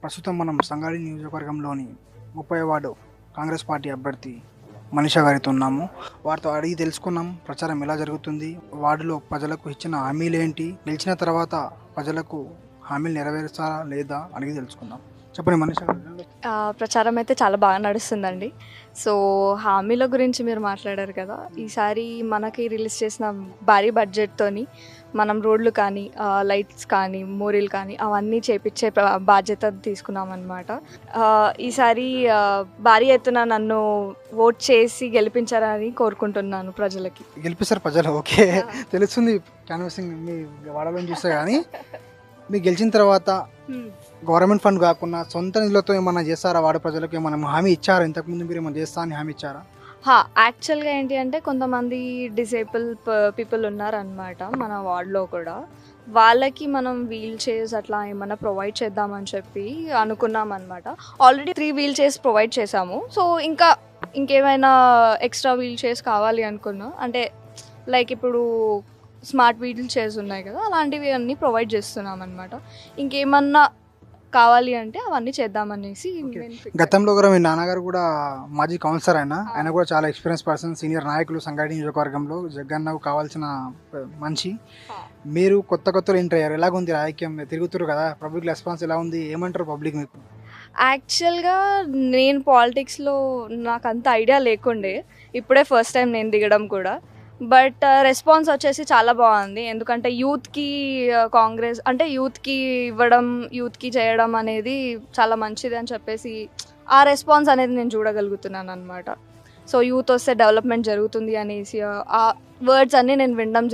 ప్రస్తుతం మనం సంగారెడ్డి నియోజకవర్గంలోని 30వ వార్డు కాంగ్రెస్ పార్టీ అభ్యర్థి మనీషా గారితో ఉన్నాము. వారితో అడిగి తెలుసుకున్నాం ప్రచారం ఎలా జరుగుతుంది, వార్డులో ప్రజలకు ఇచ్చిన హామీలు ఏంటి, గెలిచిన తర్వాత ప్రజలకు హామీలు నెరవేర్చాలా లేదా అడిగి తెలుసుకుందాం. చెప్పండి మనీషా గారు. ప్రచారం అయితే చాలా బాగా నడుస్తుందండి. సో హామీల గురించి మీరు మాట్లాడారు కదా, ఈసారి మనకి రిలీజ్ చేసిన భారీ బడ్జెట్తోని మనం రోడ్లు కానీ లైట్స్ కానీ మోరీలు కానీ అవన్నీ చేపించే బాధ్యత తీసుకున్నామన్నమాట. ఈసారి భారీ ఎత్తున నన్ను ఓట్ చేసి గెలిపించారని కోరుకుంటున్నాను ప్రజలకి. గెలిపిస్తారు ప్రజలు, ఓకే తెలుస్తుంది క్యాన్వాసింగ్ మీ వాడలో చూస్తే. కానీ మీరు గెలిచిన తర్వాత గవర్నమెంట్ ఫండ్ కాకుండా సొంత నిధులతో ఏమన్నా చేస్తారా? వార్డు ప్రజలకు ఏమైనా హామీ ఇచ్చారా? ఇంతకుముందు మీరు ఏమైనా చేస్తా అని హామీ ఇచ్చారా? యాక్చువల్గా ఏంటి అంటే కొంతమంది డిసేబుల్ పీపుల్ ఉన్నారనమాట మన వార్డులో కూడా. వాళ్ళకి మనం వీల్ చైర్స్ అట్లా ఏమన్నా ప్రొవైడ్ చేద్దామని చెప్పి అనుకున్నాం అనమాట. ఆల్రెడీ 3 వీల్ చైర్స్ ప్రొవైడ్ చేసాము. సో ఇంకేమైనా ఎక్స్ట్రా వీల్ చైర్స్ కావాలి అనుకున్నా, అంటే లైక్ ఇప్పుడు స్మార్ట్ వీల్ చైర్స్ ఉన్నాయి కదా, అలాంటివి అన్నీ ప్రొవైడ్ చేస్తున్నాం అనమాట. ఇంకేమన్నా కావాలి అంటే అవన్నీ చేద్దామనేసి. గతంలో కూడా మీ నాన్నగారు కూడా మాజీ కౌన్సిలర్, ఆయన కూడా చాలా ఎక్స్పీరియన్స్ పర్సన్, సీనియర్ నాయకులు సంగారెడ్డి నియోజకవర్గంలో. జగన్కు కావాల్సిన మనిషి. మీరు కొత్తలో ఎంటర్ అయ్యారు, ఎలాగుంది రాజకీయం? తిరుగుతారు కదా, పబ్లిక్ రెస్పాన్స్ ఎలా ఉంది, ఏమంటారు పబ్లిక్ మీకు? యాక్చువల్గా నేను పాలిటిక్స్లో నాకు అంత ఐడియా లేకుండే, ఇప్పుడే ఫస్ట్ టైం నేను దిగడం కూడా. బట్ రెస్పాన్స్ వచ్చేసి చాలా బాగుంది. ఎందుకంటే యూత్కి కాంగ్రెస్ అంటే యూత్కి ఇవ్వడం, యూత్కి చేయడం అనేది చాలా మంచిది అని చెప్పేసి ఆ రెస్పాన్స్ అనేది నేను చూడగలుగుతున్నాను అనమాట. సో యూత్ వస్తే డెవలప్మెంట్ జరుగుతుంది అనేసి ఆ వర్డ్స్ అన్నీ నేను వినడం